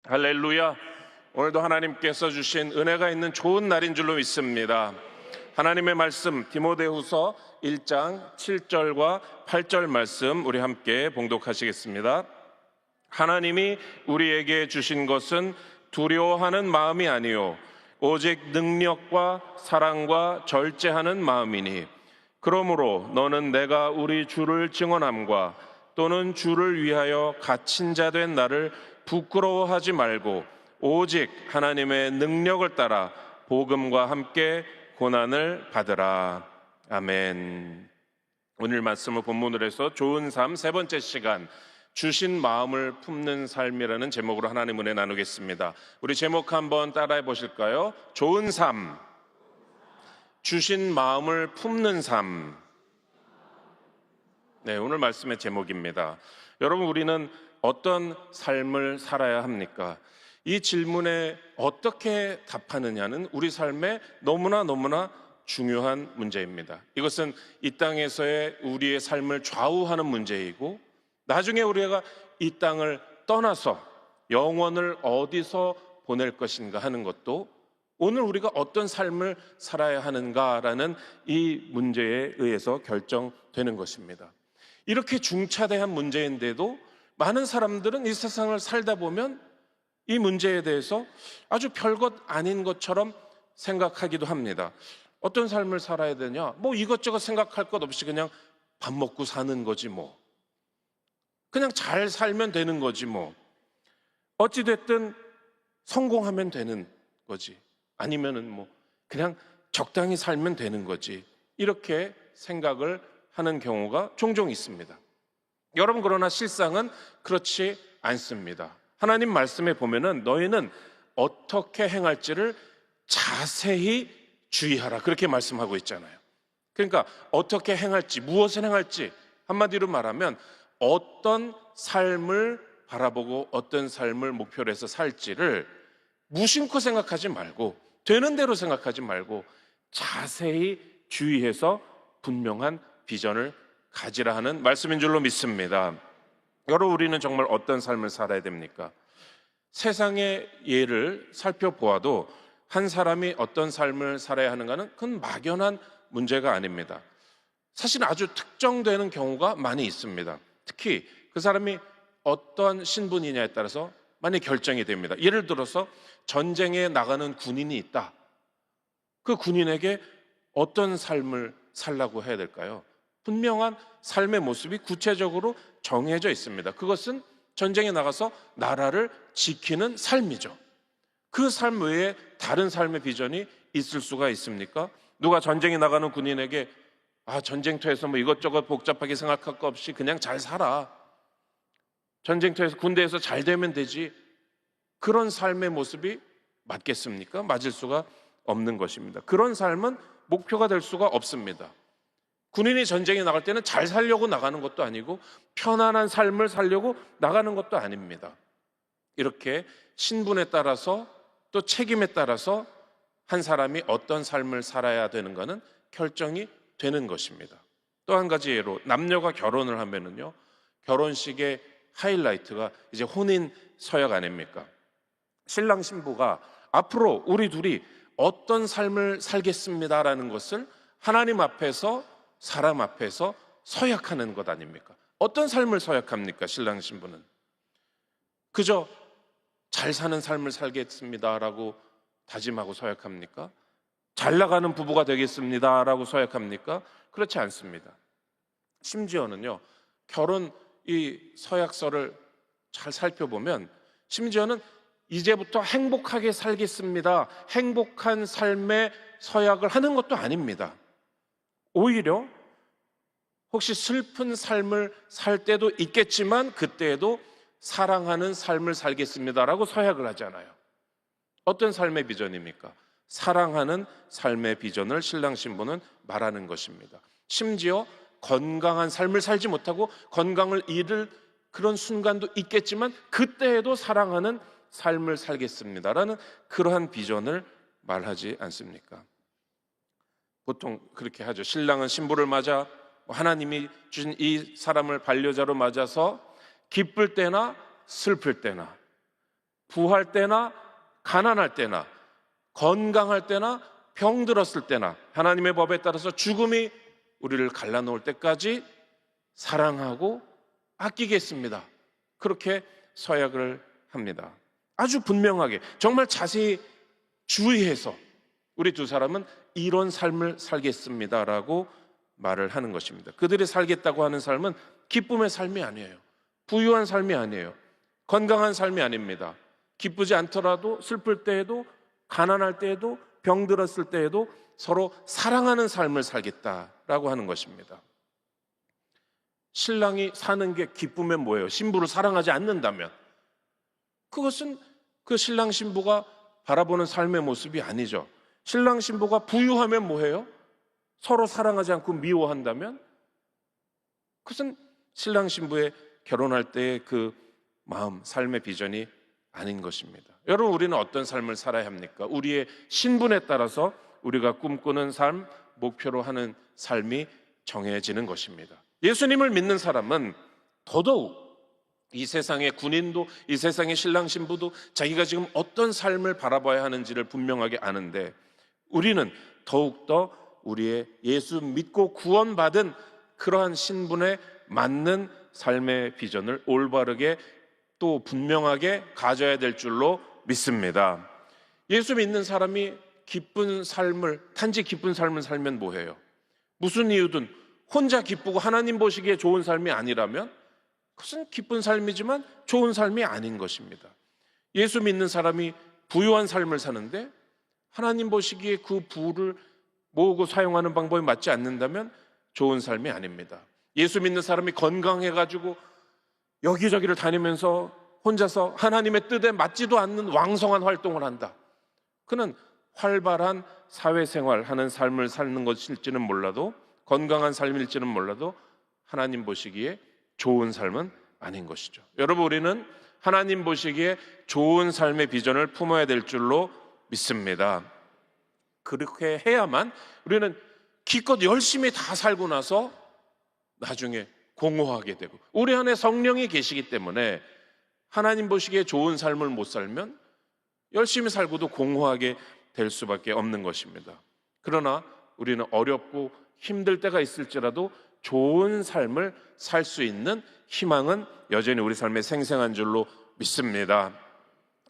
할렐루야. 오늘도 하나님께서 주신 은혜가 있는 좋은 날인 줄로 믿습니다. 하나님의 말씀 디모데후서 1장 7절과 8절 말씀 우리 함께 봉독하시겠습니다. 하나님이 우리에게 주신 것은 두려워하는 마음이 아니요 오직 능력과 사랑과 절제하는 마음이니, 그러므로 너는 내가 우리 주를 증언함과 또는 주를 위하여 갇힌 자 된 나를 부끄러워하지 말고 오직 하나님의 능력을 따라 복음과 함께 고난을 받으라. 아멘. 오늘 말씀을 본문으로 해서 좋은 삶 세 번째 시간, 주신 마음을 품는 삶이라는 제목으로 하나님 은혜 나누겠습니다. 우리 제목 한번 따라해 보실까요? 좋은 삶, 주신 마음을 품는 삶. 네, 오늘 말씀의 제목입니다. 여러분, 우리는 어떤 삶을 살아야 합니까? 이 질문에 어떻게 답하느냐는 우리 삶에 너무나 중요한 문제입니다. 이것은 이 땅에서의 우리의 삶을 좌우하는 문제이고, 나중에 우리가 이 땅을 떠나서 영혼을 어디서 보낼 것인가 하는 것도, 오늘 우리가 어떤 삶을 살아야 하는가라는 이 문제에 의해서 결정되는 것입니다. 이렇게 중차대한 문제인데도 많은 사람들은 이 세상을 살다 보면 이 문제에 대해서 아주 별것 아닌 것처럼 생각하기도 합니다. 어떤 삶을 살아야 되냐? 뭐 이것저것 생각할 것 없이 그냥 밥 먹고 사는 거지 뭐. 그냥 잘 살면 되는 거지 뭐. 어찌됐든 성공하면 되는 거지. 아니면은 뭐 그냥 적당히 살면 되는 거지. 이렇게 생각을 하는 경우가 종종 있습니다. 여러분, 그러나 실상은 그렇지 않습니다. 하나님 말씀에 보면은 너희는 어떻게 행할지를 자세히 주의하라, 그렇게 말씀하고 있잖아요. 그러니까 어떻게 행할지, 무엇을 행할지, 한마디로 말하면 어떤 삶을 바라보고 어떤 삶을 목표로 해서 살지를 무심코 생각하지 말고, 되는 대로 생각하지 말고 자세히 주의해서 분명한 비전을 가지라 하는 말씀인 줄로 믿습니다. 여러분, 우리는 정말 어떤 삶을 살아야 됩니까? 세상의 예를 살펴보아도 한 사람이 어떤 삶을 살아야 하는가는 그건 막연한 문제가 아닙니다. 사실 아주 특정되는 경우가 많이 있습니다. 특히 그 사람이 어떤 신분이냐에 따라서 많이 결정이 됩니다. 예를 들어서 전쟁에 나가는 군인이 있다. 그 군인에게 어떤 삶을 살라고 해야 될까요? 분명한 삶의 모습이 구체적으로 정해져 있습니다. 그것은 전쟁에 나가서 나라를 지키는 삶이죠. 그 삶 외에 다른 삶의 비전이 있을 수가 있습니까? 누가 전쟁에 나가는 군인에게 전쟁터에서 뭐 이것저것 복잡하게 생각할 거 없이 그냥 잘 살아, 전쟁터에서 군대에서 잘 되면 되지, 그런 삶의 모습이 맞겠습니까? 맞을 수가 없는 것입니다. 그런 삶은 목표가 될 수가 없습니다. 군인이 전쟁에 나갈 때는 잘 살려고 나가는 것도 아니고 편안한 삶을 살려고 나가는 것도 아닙니다. 이렇게 신분에 따라서 또 책임에 따라서 한 사람이 어떤 삶을 살아야 되는 것은 결정이 되는 것입니다. 또 한 가지 예로, 남녀가 결혼을 하면은요, 결혼식의 하이라이트가 이제 혼인 서약 아닙니까? 신랑 신부가 앞으로 우리 둘이 어떤 삶을 살겠습니다라는 것을 하나님 앞에서, 사람 앞에서 서약하는 것 아닙니까? 어떤 삶을 서약합니까? 신랑 신부는 그저 잘 사는 삶을 살겠습니다라고 다짐하고 서약합니까? 잘 나가는 부부가 되겠습니다라고 서약합니까? 그렇지 않습니다. 심지어는요, 결혼 이 서약서를 잘 살펴보면 심지어는 이제부터 행복하게 살겠습니다, 행복한 삶의 서약을 하는 것도 아닙니다. 오히려 혹시 슬픈 삶을 살 때도 있겠지만 그때에도 사랑하는 삶을 살겠습니다라고 서약을 하잖아요. 어떤 삶의 비전입니까? 사랑하는 삶의 비전을 신랑 신부는 말하는 것입니다. 심지어 건강한 삶을 살지 못하고 건강을 잃을 그런 순간도 있겠지만 그때에도 사랑하는 삶을 살겠습니다라는 그러한 비전을 말하지 않습니까? 보통 그렇게 하죠. 신랑은 신부를 맞아 하나님이 주신 이 사람을 반려자로 맞아서 기쁠 때나 슬플 때나 부할 때나 가난할 때나 건강할 때나 병들었을 때나 하나님의 법에 따라서 죽음이 우리를 갈라놓을 때까지 사랑하고 아끼겠습니다. 그렇게 서약을 합니다. 아주 분명하게 정말 자세히 주의해서 우리 두 사람은 이런 삶을 살겠습니다라고 말을 하는 것입니다. 그들이 살겠다고 하는 삶은 기쁨의 삶이 아니에요. 부유한 삶이 아니에요. 건강한 삶이 아닙니다. 기쁘지 않더라도 슬플 때에도 가난할 때에도 병들었을 때에도 서로 사랑하는 삶을 살겠다라고 하는 것입니다. 신랑이 사는 게 기쁘면 뭐예요? 신부를 사랑하지 않는다면 그것은 그 신랑 신부가 바라보는 삶의 모습이 아니죠. 신랑 신부가 부유하면 뭐예요? 서로 사랑하지 않고 미워한다면 그것은 신랑 신부의 결혼할 때의 그 마음, 삶의 비전이 아닌 것입니다. 여러분, 우리는 어떤 삶을 살아야 합니까? 우리의 신분에 따라서 우리가 꿈꾸는 삶, 목표로 하는 삶이 정해지는 것입니다. 예수님을 믿는 사람은 더더욱 이 세상의 군인도 이 세상의 신랑 신부도 자기가 지금 어떤 삶을 바라봐야 하는지를 분명하게 아는데 우리는 더욱더 우리의 예수 믿고 구원받은 그러한 신분에 맞는 삶의 비전을 올바르게 또 분명하게 가져야 될 줄로 믿습니다. 예수 믿는 사람이 기쁜 삶을, 단지 기쁜 삶을 살면 뭐해요? 무슨 이유든 혼자 기쁘고 하나님 보시기에 좋은 삶이 아니라면 그것은 기쁜 삶이지만 좋은 삶이 아닌 것입니다. 예수 믿는 사람이 부유한 삶을 사는데 하나님 보시기에 그 부를 모으고 사용하는 방법이 맞지 않는다면 좋은 삶이 아닙니다. 예수 믿는 사람이 건강해가지고 여기저기를 다니면서 혼자서 하나님의 뜻에 맞지도 않는 왕성한 활동을 한다. 그는 활발한 사회생활하는 삶을 사는 것일지는 몰라도 건강한 삶일지는 몰라도 하나님 보시기에 좋은 삶은 아닌 것이죠. 여러분, 우리는 하나님 보시기에 좋은 삶의 비전을 품어야 될 줄로 믿습니다. 그렇게 해야만 우리는 기껏 열심히 다 살고 나서 나중에 공허하게 되고 우리 안에 성령이 계시기 때문에 하나님 보시기에 좋은 삶을 못 살면 열심히 살고도 공허하게 될 수밖에 없는 것입니다. 그러나 우리는 어렵고 힘들 때가 있을지라도 좋은 삶을 살 수 있는 희망은 여전히 우리 삶에 생생한 줄로 믿습니다.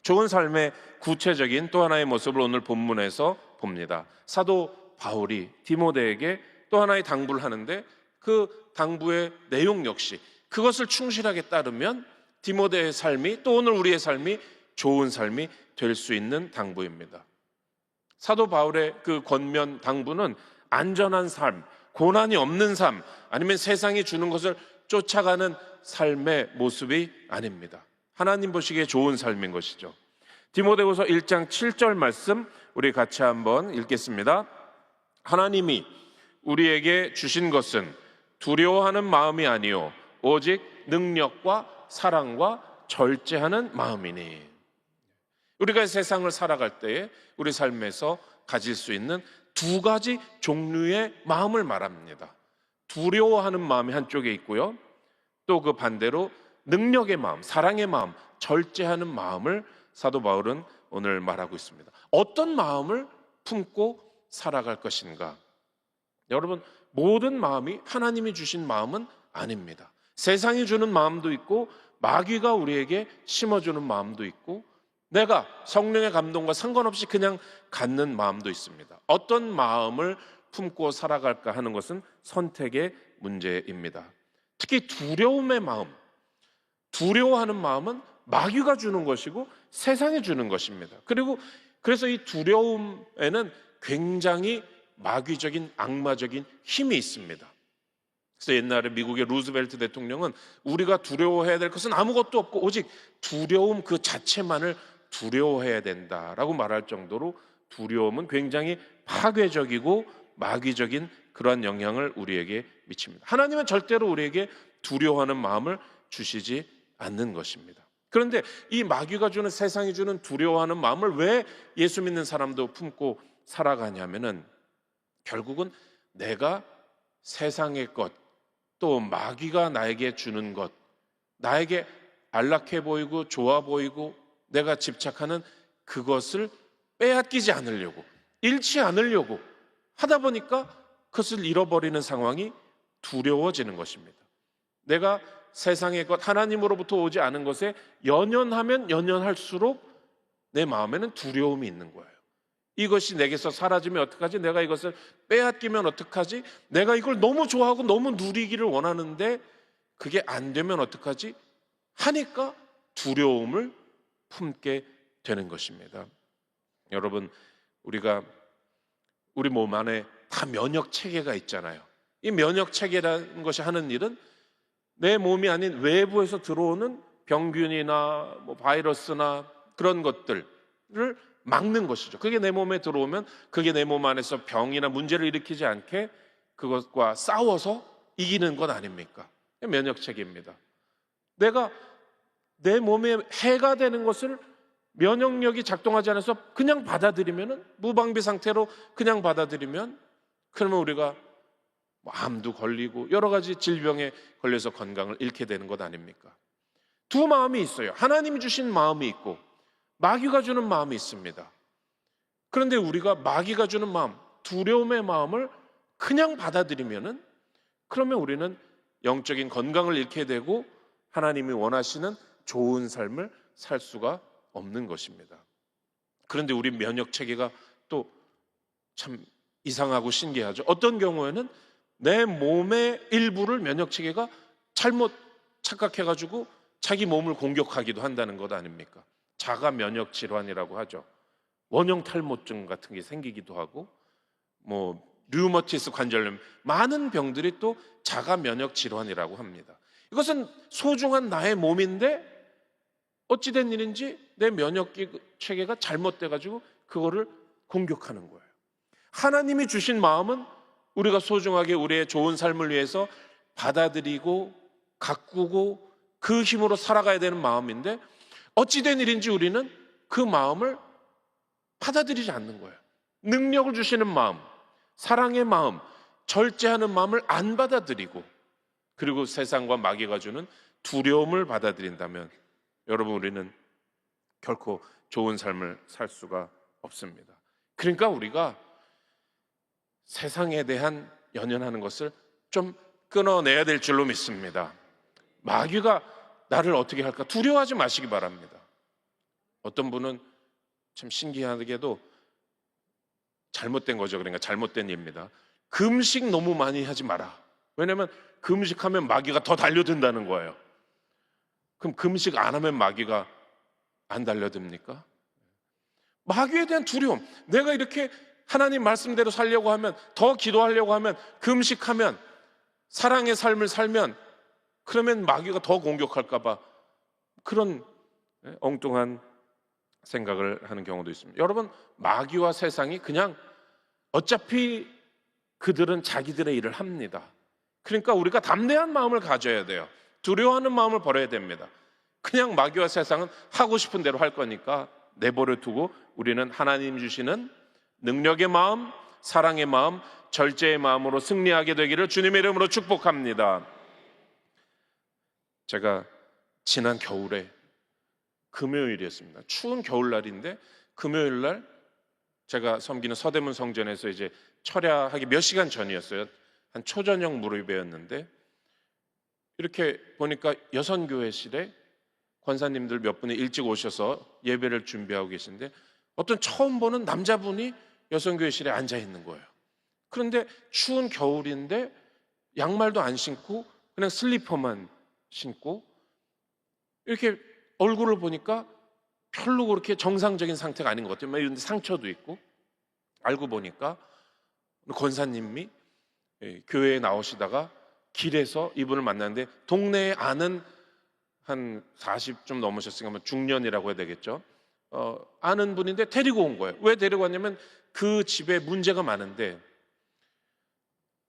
좋은 삶의 구체적인 또 하나의 모습을 오늘 본문에서 봅니다. 사도 바울이 디모데에게 또 하나의 당부를 하는데 그 당부의 내용 역시 그것을 충실하게 따르면 디모데의 삶이 또 오늘 우리의 삶이 좋은 삶이 될 수 있는 당부입니다. 사도 바울의 그 권면 당부는 안전한 삶, 고난이 없는 삶, 아니면 세상이 주는 것을 쫓아가는 삶의 모습이 아닙니다. 하나님 보시기에 좋은 삶인 것이죠. 디모데후서 1장 7절 말씀 우리 같이 한번 읽겠습니다. 하나님이 우리에게 주신 것은 두려워하는 마음이 아니요 오직 능력과 사랑과 절제하는 마음이니. 우리가 세상을 살아갈 때에 우리 삶에서 가질 수 있는 두 가지 종류의 마음을 말합니다. 두려워하는 마음이 한쪽에 있고요, 또 그 반대로 능력의 마음, 사랑의 마음, 절제하는 마음을 사도 바울은 오늘 말하고 있습니다. 어떤 마음을 품고 살아갈 것인가? 여러분, 모든 마음이 하나님이 주신 마음은 아닙니다. 세상이 주는 마음도 있고 마귀가 우리에게 심어주는 마음도 있고 내가 성령의 감동과 상관없이 그냥 갖는 마음도 있습니다. 어떤 마음을 품고 살아갈까 하는 것은 선택의 문제입니다. 특히 두려움의 마음, 두려워하는 마음은 마귀가 주는 것이고 세상이 주는 것입니다. 그래서 이 두려움에는 굉장히 마귀적인 악마적인 힘이 있습니다. 그래서 옛날에 미국의 루즈벨트 대통령은 우리가 두려워해야 될 것은 아무것도 없고 오직 두려움 그 자체만을 두려워해야 된다라고 말할 정도로 두려움은 굉장히 파괴적이고 마귀적인 그러한 영향을 우리에게 미칩니다. 하나님은 절대로 우리에게 두려워하는 마음을 주시지 않는 것입니다. 그런데 이 마귀가 주는, 세상이 주는 두려워하는 마음을 왜 예수 믿는 사람도 품고 살아가냐면은 결국은 내가 세상의 것, 또 마귀가 나에게 주는 것, 나에게 안락해 보이고 좋아 보이고 내가 집착하는 그것을 빼앗기지 않으려고, 잃지 않으려고 하다 보니까 그것을 잃어버리는 상황이 두려워지는 것입니다. 내가 세상의 것, 하나님으로부터 오지 않은 것에 연연하면 연연할수록 내 마음에는 두려움이 있는 거예요. 이것이 내게서 사라지면 어떡하지? 내가 이것을 빼앗기면 어떡하지? 내가 이걸 너무 좋아하고 너무 누리기를 원하는데 그게 안 되면 어떡하지? 하니까 두려움을 품게 되는 것입니다. 여러분, 우리가 우리 몸 안에 다 면역 체계가 있잖아요. 이 면역 체계라는 것이 하는 일은 내 몸이 아닌 외부에서 들어오는 병균이나 바이러스나 그런 것들을 막는 것이죠. 그게 내 몸에 들어오면 그게 내 몸 안에서 병이나 문제를 일으키지 않게 그것과 싸워서 이기는 것 아닙니까? 면역 체계입니다. 내가 내 몸에 해가 되는 것을 면역력이 작동하지 않아서 그냥 받아들이면, 무방비 상태로 그냥 받아들이면, 그러면 우리가 암도 걸리고 여러 가지 질병에 걸려서 건강을 잃게 되는 것 아닙니까? 두 마음이 있어요. 하나님이 주신 마음이 있고 마귀가 주는 마음이 있습니다. 그런데 우리가 마귀가 주는 마음, 두려움의 마음을 그냥 받아들이면은, 그러면 우리는 영적인 건강을 잃게 되고 하나님이 원하시는 좋은 삶을 살 수가 없는 것입니다. 그런데 우리 면역 체계가 또 참 이상하고 신기하죠. 어떤 경우에는 내 몸의 일부를 면역 체계가 잘못 착각해가지고 자기 몸을 공격하기도 한다는 것 아닙니까? 자가 면역 질환이라고 하죠. 원형 탈모증 같은 게 생기기도 하고, 류머티스 관절염, 많은 병들이 또 자가 면역 질환이라고 합니다. 이것은 소중한 나의 몸인데 어찌된 일인지 내 면역 체계가 잘못돼가지고 그거를 공격하는 거예요. 하나님이 주신 마음은 우리가 소중하게 우리의 좋은 삶을 위해서 받아들이고 가꾸고 그 힘으로 살아가야 되는 마음인데, 어찌된 일인지 우리는 그 마음을 받아들이지 않는 거예요. 능력을 주시는 마음, 사랑의 마음, 절제하는 마음을 안 받아들이고, 그리고 세상과 마귀가 주는 두려움을 받아들인다면 여러분, 우리는 결코 좋은 삶을 살 수가 없습니다. 그러니까 우리가 세상에 대한 연연하는 것을 좀 끊어내야 될 줄로 믿습니다. 마귀가 나를 어떻게 할까 두려워하지 마시기 바랍니다. 어떤 분은 참 신기하게도 잘못된 거죠. 그러니까 잘못된 일입니다. 금식 너무 많이 하지 마라. 왜냐하면 금식하면 마귀가 더 달려든다는 거예요. 그럼 금식 안 하면 마귀가 안 달려듭니까? 마귀에 대한 두려움, 내가 이렇게 하나님 말씀대로 살려고 하면, 더 기도하려고 하면, 금식하면, 사랑의 삶을 살면, 그러면 마귀가 더 공격할까 봐 그런 엉뚱한 생각을 하는 경우도 있습니다. 여러분, 마귀와 세상이 그냥 어차피 그들은 자기들의 일을 합니다. 그러니까 우리가 담대한 마음을 가져야 돼요. 두려워하는 마음을 버려야 됩니다. 그냥 마귀와 세상은 하고 싶은 대로 할 거니까 내버려 두고 우리는 하나님 주시는 능력의 마음, 사랑의 마음, 절제의 마음으로 승리하게 되기를 주님의 이름으로 축복합니다. 제가 지난 겨울에 금요일이었습니다. 추운 겨울날인데 금요일날 제가 섬기는 서대문 성전에서 이제 철야하기 몇 시간 전이었어요. 한 초저녁 무렵이었는데 이렇게 보니까 여선교회실에 권사님들 몇 분이 일찍 오셔서 예배를 준비하고 계신데 어떤 처음 보는 남자분이 여선교회실에 앉아 있는 거예요. 그런데 추운 겨울인데 양말도 안 신고 그냥 슬리퍼만 신고 이렇게 얼굴을 보니까 별로 그렇게 정상적인 상태가 아닌 것 같아요. 이런 데 상처도 있고. 알고 보니까 권사님이 교회에 나오시다가 길에서 이분을 만났는데 동네에 아는 한 40 좀 넘으셨으니까 중년이라고 해야 되겠죠. 아는 분인데 데리고 온 거예요. 왜 데리고 왔냐면 그 집에 문제가 많은데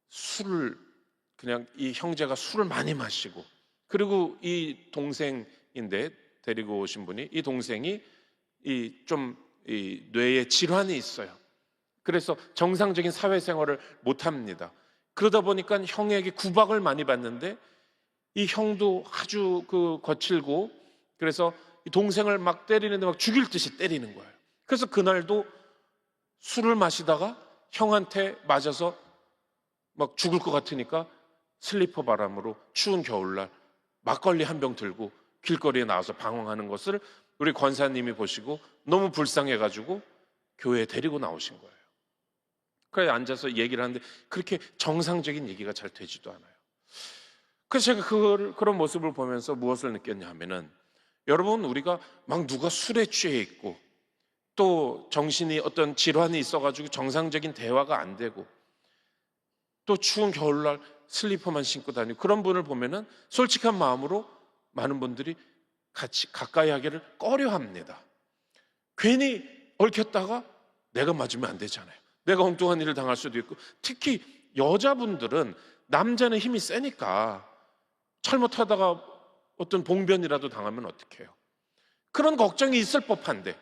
술을 그냥 이 형제가 술을 많이 마시고 그리고 이 동생인데 데리고 오신 분이 이 동생이 이 뇌에 질환이 있어요. 그래서 정상적인 사회생활을 못 합니다. 그러다 보니까 형에게 구박을 많이 받는데 이 형도 아주 거칠고 그래서 동생을 막 때리는데 막 죽일 듯이 때리는 거예요. 그래서 그날도 술을 마시다가 형한테 맞아서 막 죽을 것 같으니까 슬리퍼 바람으로 추운 겨울날 막걸리 한 병 들고 길거리에 나와서 방황하는 것을 우리 권사님이 보시고 너무 불쌍해가지고 교회에 데리고 나오신 거예요. 그래 앉아서 얘기를 하는데 그렇게 정상적인 얘기가 잘 되지도 않아요. 그래서 제가 그런 모습을 보면서 무엇을 느꼈냐 하면은, 여러분, 우리가 막 누가 술에 취해 있고 또 정신이 어떤 질환이 있어가지고 정상적인 대화가 안 되고 또 추운 겨울날 슬리퍼만 신고 다니고 그런 분을 보면은 솔직한 마음으로 많은 분들이 같이 가까이 하기를 꺼려합니다. 괜히 얽혔다가 내가 맞으면 안 되잖아요. 내가 엉뚱한 일을 당할 수도 있고, 특히 여자분들은 남자는 힘이 세니까 잘못하다가 어떤 봉변이라도 당하면 어떡해요. 그런 걱정이 있을 법한데,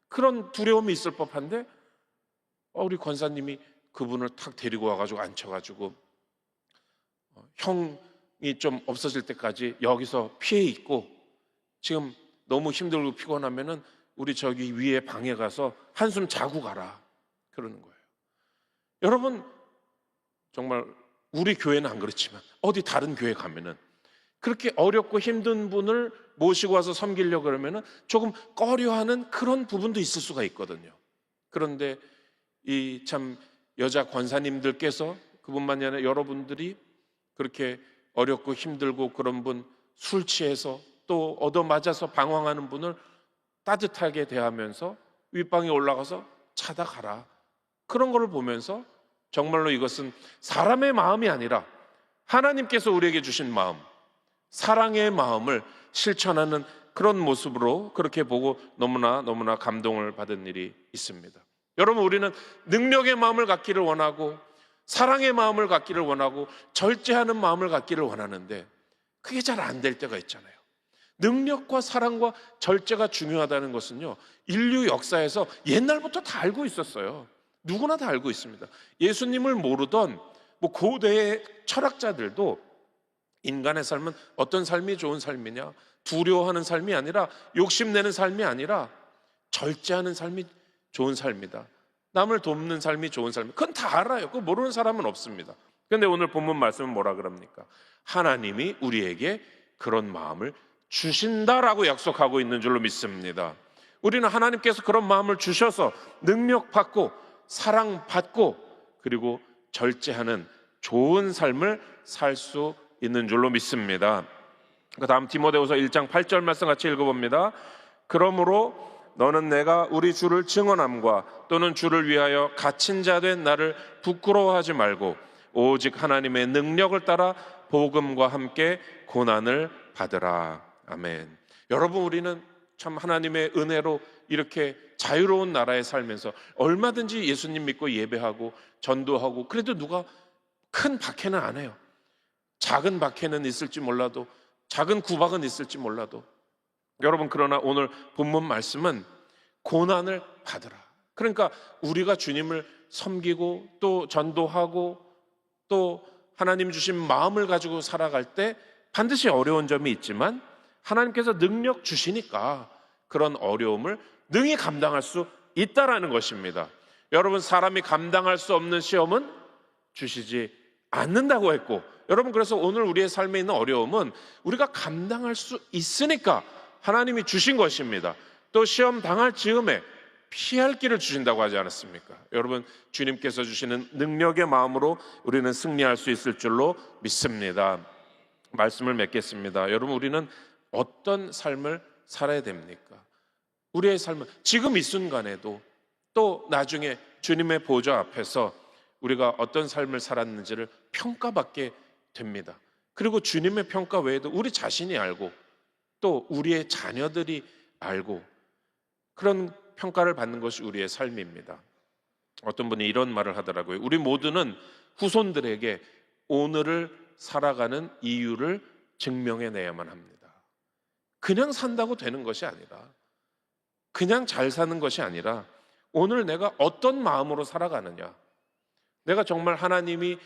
그런 두려움이 있을 법한데 우리 권사님이 그분을 탁 데리고 와가지고 앉혀가지고 형이 좀 없어질 때까지 여기서 피해 있고 지금 너무 힘들고 피곤하면은 우리 저기 위에 방에 가서 한숨 자고 가라 그러는 거예요. 여러분, 정말 우리 교회는 안 그렇지만 어디 다른 교회 가면은 그렇게 어렵고 힘든 분을 모시고 와서 섬기려고 그러면은 조금 꺼려하는 그런 부분도 있을 수가 있거든요. 그런데 이 참 여자 권사님들께서, 그분만이 아니라 여러분들이 그렇게 어렵고 힘들고 그런 분, 술 취해서 또 얻어맞아서 방황하는 분을 따뜻하게 대하면서 윗방에 올라가서 자다 가라, 그런 거를 보면서 정말로 이것은 사람의 마음이 아니라 하나님께서 우리에게 주신 마음, 사랑의 마음을 실천하는 그런 모습으로 그렇게 보고 너무나 감동을 받은 일이 있습니다. 여러분, 우리는 능력의 마음을 갖기를 원하고 사랑의 마음을 갖기를 원하고 절제하는 마음을 갖기를 원하는데 그게 잘 안 될 때가 있잖아요. 능력과 사랑과 절제가 중요하다는 것은요, 인류 역사에서 옛날부터 다 알고 있었어요. 누구나 다 알고 있습니다. 예수님을 모르던 고대의 철학자들도 인간의 삶은 어떤 삶이 좋은 삶이냐, 두려워하는 삶이 아니라, 욕심내는 삶이 아니라 절제하는 삶이 좋은 삶이다, 남을 돕는 삶이 좋은 삶이다, 그건 다 알아요. 그거 모르는 사람은 없습니다. 그런데 오늘 본문 말씀은 뭐라 그럽니까? 하나님이 우리에게 그런 마음을 주신다라고 약속하고 있는 줄로 믿습니다. 우리는 하나님께서 그런 마음을 주셔서 능력받고 사랑받고 그리고 절제하는 좋은 삶을 살 수 있는 줄로 믿습니다. 그 다음 디모데후서 1장 8절 말씀 같이 읽어봅니다. 그러므로 너는 내가 우리 주를 증언함과 또는 주를 위하여 갇힌 자 된 나를 부끄러워하지 말고 오직 하나님의 능력을 따라 복음과 함께 고난을 받으라. 아멘. 여러분, 우리는 참 하나님의 은혜로 이렇게 자유로운 나라에 살면서 얼마든지 예수님 믿고 예배하고 전도하고, 그래도 누가 큰 박해는 안 해요. 작은 박해는 있을지 몰라도, 작은 구박은 있을지 몰라도, 여러분, 그러나 오늘 본문 말씀은 고난을 받으라. 그러니까 우리가 주님을 섬기고 또 전도하고 또 하나님 주신 마음을 가지고 살아갈 때 반드시 어려운 점이 있지만 하나님께서 능력 주시니까 그런 어려움을 능히 감당할 수 있다라는 것입니다. 여러분, 사람이 감당할 수 없는 시험은 주시지 않는다고 했고, 여러분, 그래서 오늘 우리의 삶에 있는 어려움은 우리가 감당할 수 있으니까 하나님이 주신 것입니다. 또 시험 당할 즈음에 피할 길을 주신다고 하지 않았습니까? 여러분, 주님께서 주시는 능력의 마음으로 우리는 승리할 수 있을 줄로 믿습니다. 말씀을 맺겠습니다. 여러분, 우리는 어떤 삶을 살아야 됩니까? 우리의 삶은 지금 이 순간에도 또 나중에 주님의 보좌 앞에서 우리가 어떤 삶을 살았는지를 평가받게 됩니다. 그리고 주님의 평가 외에도 우리 자신이 알고 또 우리의 자녀들이 알고 그런 평가를 받는 것이 우리의 삶입니다. 어떤 분이 이런 말을 하더라고요. 우리 모두는 후손들에게 오늘을 살아가는 이유를 증명해내야만 합니다. 그냥 산다고 되는 것이 아니라, 그냥 잘 사는 것이 아니라 오늘 내가 어떤 마음으로 살아가느냐, 내가 정말 하나님이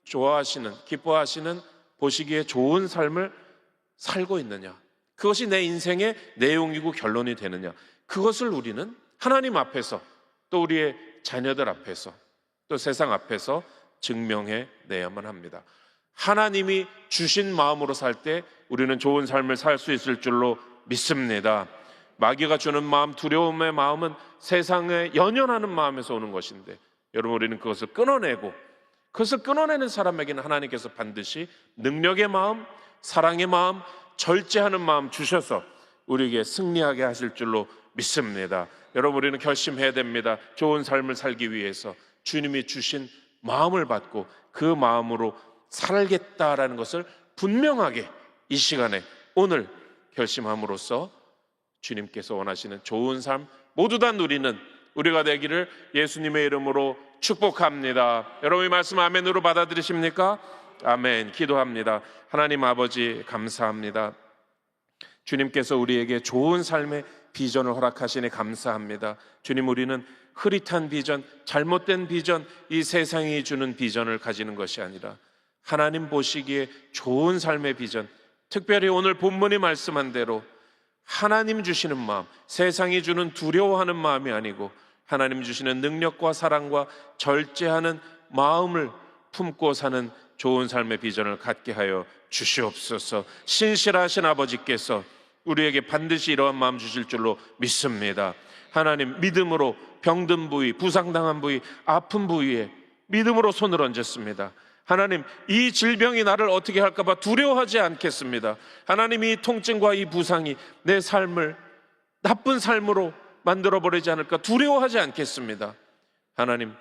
좋아하시는, 기뻐하시는, 보시기에 좋은 삶을 살고 있느냐, 그것이 내 인생의 내용이고 결론이 되느냐, 그것을 우리는 하나님 앞에서, 또 우리의 자녀들 앞에서, 또 세상 앞에서 증명해 내야만 합니다. 하나님이 주신 마음으로 살 때 우리는 좋은 삶을 살 수 있을 줄로 믿습니다. 마귀가 주는 마음, 두려움의 마음은 세상에 연연하는 마음에서 오는 것인데, 여러분, 우리는 그것을 끊어내고, 그것을 끊어내는 사람에게는 하나님께서 반드시 능력의 마음, 사랑의 마음, 절제하는 마음 주셔서 우리에게 승리하게 하실 줄로 믿습니다. 여러분, 우리는 결심해야 됩니다. 좋은 삶을 살기 위해서 주님이 주신 마음을 받고 그 마음으로 살겠다라는 것을 분명하게 이 시간에 오늘 결심함으로써 주님께서 원하시는 좋은 삶 모두 다 누리는 우리가 되기를 예수님의 이름으로 축복합니다. 여러분, 이 말씀 아멘으로 받아들이십니까? 아멘. 기도합니다. 하나님 아버지, 감사합니다. 주님께서 우리에게 좋은 삶의 비전을 허락하시니 감사합니다. 주님, 우리는 흐릿한 비전, 잘못된 비전, 이 세상이 주는 비전을 가지는 것이 아니라 하나님 보시기에 좋은 삶의 비전, 특별히 오늘 본문이 말씀한 대로 하나님 주시는 마음, 세상이 주는 두려워하는 마음이 아니고 하나님 주시는 능력과 사랑과 절제하는 마음을 품고 사는 좋은 삶의 비전을 갖게 하여 주시옵소서. 신실하신 아버지께서 우리에게 반드시 이러한 마음 주실 줄로 믿습니다. 하나님, 믿음으로 병든 부위, 부상당한 부위, 아픈 부위에 믿음으로 손을 얹었습니다. 하나님, 이 질병이 나를 어떻게 할까 봐 두려워하지 않겠습니다. 하나님, 이 통증과 이 부상이 내 삶을 나쁜 삶으로 만들어버리지 않을까 두려워하지 않겠습니다. 하나님,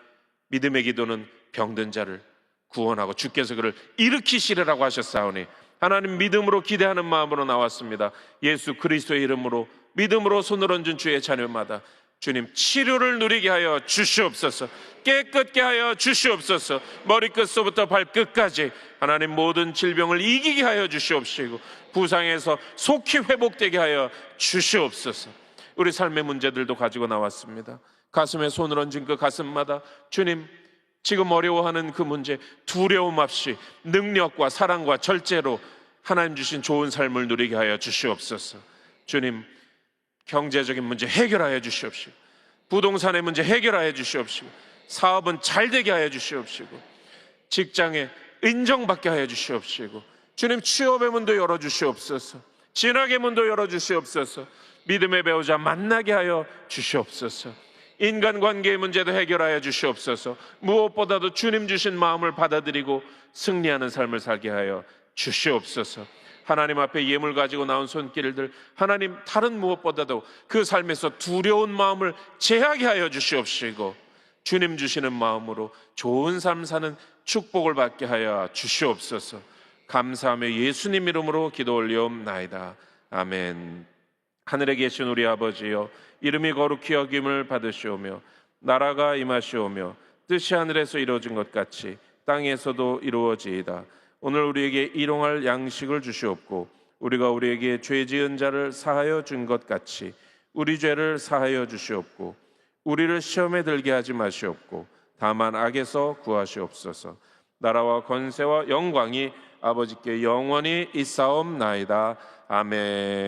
믿음의 기도는 병든 자를 구원하고 주께서 그를 일으키시리라고 하셨사오니 하나님, 믿음으로 기대하는 마음으로 나왔습니다. 예수 그리스도의 이름으로 믿음으로 손을 얹은 주의 자녀마다 주님, 치료를 누리게 하여 주시옵소서. 깨끗게 하여 주시옵소서. 머리끝서부터 발끝까지 하나님 모든 질병을 이기게 하여 주시옵시고 부상에서 속히 회복되게 하여 주시옵소서. 우리 삶의 문제들도 가지고 나왔습니다. 가슴에 손을 얹은 그 가슴마다 주님, 지금 어려워하는 그 문제 두려움 없이 능력과 사랑과 절제로 하나님 주신 좋은 삶을 누리게 하여 주시옵소서. 주님, 경제적인 문제 해결하여 주시옵시고 부동산의 문제 해결하여 주시옵시고 사업은 잘 되게 하여 주시옵시고 직장에 인정받게 하여 주시옵시고 주님, 취업의 문도 열어주시옵소서. 진학의 문도 열어주시옵소서. 믿음의 배우자 만나게 하여 주시옵소서. 인간관계의 문제도 해결하여 주시옵소서. 무엇보다도 주님 주신 마음을 받아들이고 승리하는 삶을 살게 하여 주시옵소서. 하나님 앞에 예물 가지고 나온 손길들, 하나님, 다른 무엇보다도 그 삶에서 두려운 마음을 제하게 하여 주시옵시고 주님 주시는 마음으로 좋은 삶 사는 축복을 받게 하여 주시옵소서. 감사하며 예수님 이름으로 기도 올리옵나이다. 아멘. 하늘에 계신 우리 아버지여, 이름이 거룩히 여김을 받으시오며 나라가 임하시오며 뜻이 하늘에서 이루어진 것 같이 땅에서도 이루어지이다. 오늘 우리에게 일용할 양식을 주시옵고 우리가 우리에게 죄 지은 자를 사하여 준 것 같이 우리 죄를 사하여 주시옵고 우리를 시험에 들게 하지 마시옵고 다만 악에서 구하시옵소서. 나라와 권세와 영광이 아버지께 영원히 있사옵나이다. 아멘.